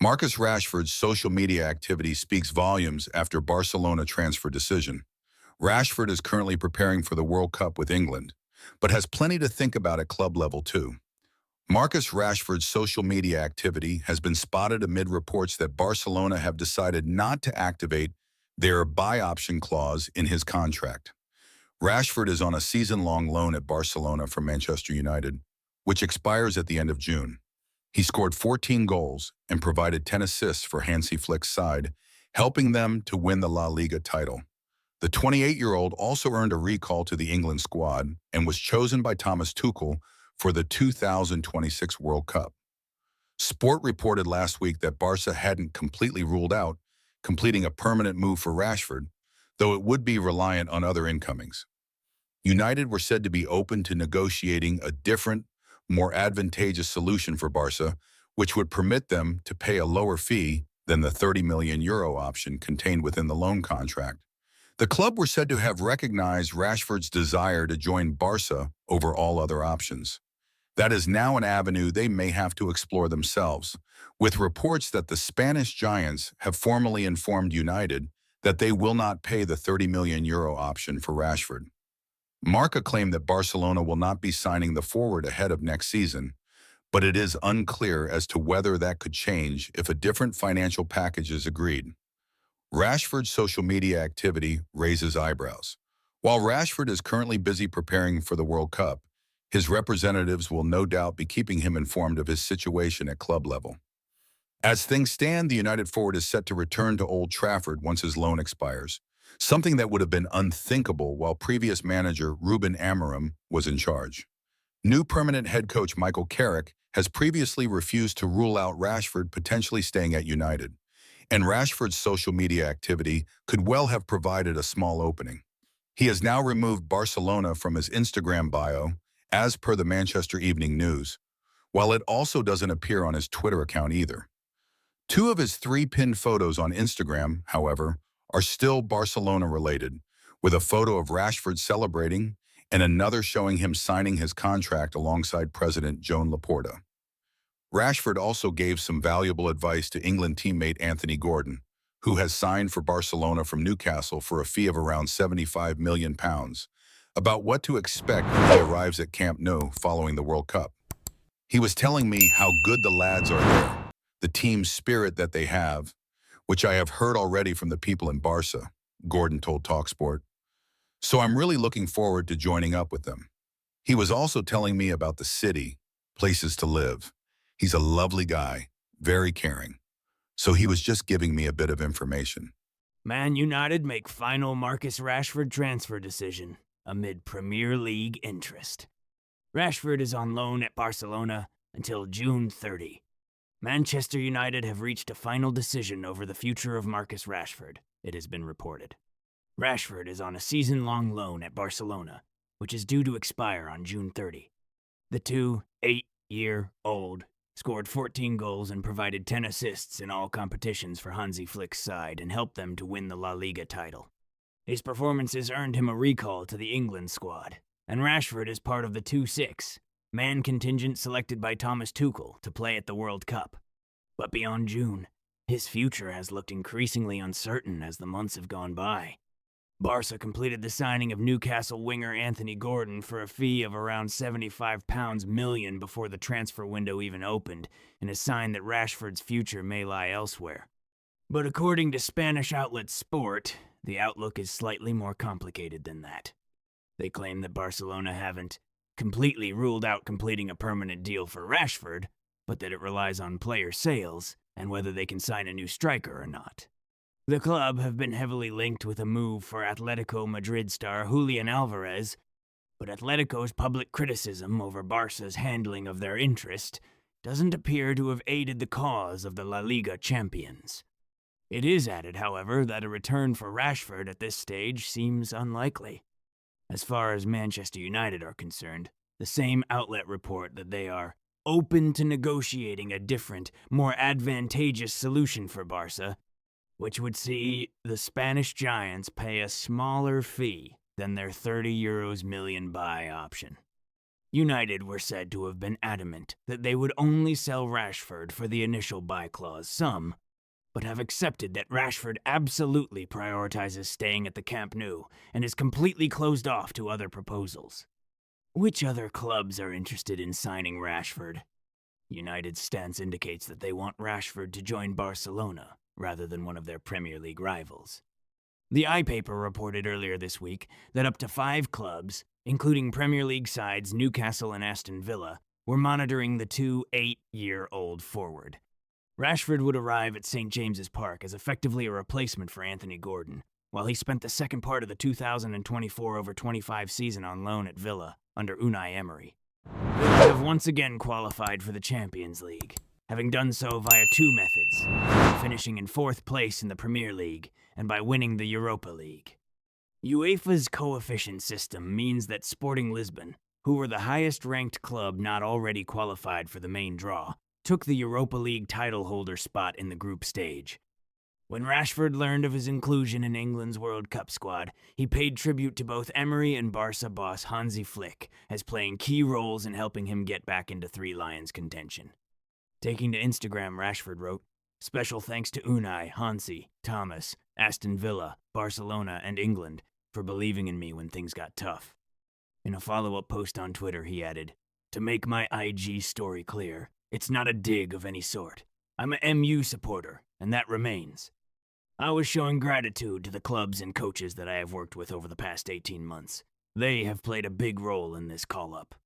Marcus Rashford's social media activity speaks volumes after Barcelona transfer decision. Rashford is currently preparing for the World Cup with England, but has plenty to think about at club level too. Marcus Rashford's social media activity has been spotted amid reports that Barcelona have decided not to activate their buy option clause in his contract. Rashford is on a season-long loan at Barcelona from Manchester United, which expires at the end of June. He scored 14 goals and provided 10 assists for Hansi Flick's side, helping them to win the La Liga title. The 28-year-old also earned a recall to the England squad and was chosen by Thomas Tuchel for the 2026 World Cup. Sport reported last week that Barca hadn't completely ruled out completing a permanent move for Rashford, though it would be reliant on other incomings. United were said to be open to negotiating a different, more advantageous solution for Barca, which would permit them to pay a lower fee than the €30 million option contained within the loan contract. The club were said to have recognized Rashford's desire to join Barca over all other options. That is now an avenue they may have to explore themselves, with reports that the Spanish giants have formally informed United that they will not pay the €30 million option for Rashford. Marca claimed that Barcelona will not be signing the forward ahead of next season, but it is unclear as to whether that could change if a different financial package is agreed. Rashford's social media activity raises eyebrows. While Rashford is currently busy preparing for the World Cup, his representatives will no doubt be keeping him informed of his situation at club level. As things stand, the United forward is set to return to Old Trafford once his loan expires, something that would have been unthinkable while previous manager Ruben Amorim was in charge. New permanent head coach Michael Carrick has previously refused to rule out Rashford potentially staying at United, and Rashford's social media activity could well have provided a small opening. He has now removed Barcelona from his Instagram bio, as per the Manchester Evening News, while it also doesn't appear on his Twitter account either. Two of his 3 pinned photos on Instagram, however, are still Barcelona-related, with a photo of Rashford celebrating and another showing him signing his contract alongside President Joan Laporta. Rashford also gave some valuable advice to England teammate Anthony Gordon, who has signed for Barcelona from Newcastle for a fee of around £75 million, about what to expect when he arrives at Camp Nou following the World Cup. He was telling me how good the lads are there, the team spirit that they have, which I have heard already from the people in Barca, Gordon told TalkSport. So I'm really looking forward to joining up with them. He was also telling me about the city, places to live. He's a lovely guy, very caring. So he was just giving me a bit of information. Man United make final Marcus Rashford transfer decision amid Premier League interest. Rashford is on loan at Barcelona until June 30. Manchester United have reached a final decision over the future of Marcus Rashford, it has been reported. Rashford is on a season-long loan at Barcelona, which is due to expire on June 30. The 8-year-old scored 14 goals and provided 10 assists in all competitions for Hansi Flick's side and helped them to win the La Liga title. His performances earned him a recall to the England squad, and Rashford is part of the 2-6 man contingent selected by Thomas Tuchel to play at the World Cup. But beyond June, his future has looked increasingly uncertain as the months have gone by. Barca completed the signing of Newcastle winger Anthony Gordon for a fee of around £75 million before the transfer window even opened, and a sign that Rashford's future may lie elsewhere. But according to Spanish outlet Sport, the outlook is slightly more complicated than that. They claim that Barcelona haven't completely ruled out completing a permanent deal for Rashford, but that it relies on player sales and whether they can sign a new striker or not. The club have been heavily linked with a move for Atletico Madrid star Julian Alvarez, but Atletico's public criticism over Barca's handling of their interest doesn't appear to have aided the cause of the La Liga champions. It is added, however, that a return for Rashford at this stage seems unlikely. As far as Manchester United are concerned, the same outlet report that they are open to negotiating a different, more advantageous solution for Barca, which would see the Spanish giants pay a smaller fee than their €30 million buy option. United were said to have been adamant that they would only sell Rashford for the initial buy clause sum, but have accepted that Rashford absolutely prioritizes staying at the Camp Nou and is completely closed off to other proposals. Which other clubs are interested in signing Rashford? United's stance indicates that they want Rashford to join Barcelona rather than one of their Premier League rivals. The iPaper reported earlier this week that up to 5 clubs, including Premier League sides Newcastle and Aston Villa, were monitoring the 8-year-old forward. Rashford would arrive at St. James's Park as effectively a replacement for Anthony Gordon, while he spent the second part of the 2024-25 season on loan at Villa under Unai Emery. Villa have once again qualified for the Champions League, having done so via 2 methods, finishing in 4th place in the Premier League and by winning the Europa League. UEFA's coefficient system means that Sporting Lisbon, who were the highest-ranked club not already qualified for the main draw, took the Europa League title holder spot in the group stage. When Rashford learned of his inclusion in England's World Cup squad, he paid tribute to both Emery and Barca boss Hansi Flick as playing key roles in helping him get back into Three Lions contention. Taking to Instagram, Rashford wrote, "Special thanks to Unai, Hansi, Thomas, Aston Villa, Barcelona, and England for believing in me when things got tough." In a follow-up post on Twitter, he added, "To make my IG story clear, it's not a dig of any sort. I'm a MU supporter, and that remains. I was showing gratitude to the clubs and coaches that I have worked with over the past 18 months. They have played a big role in this call-up."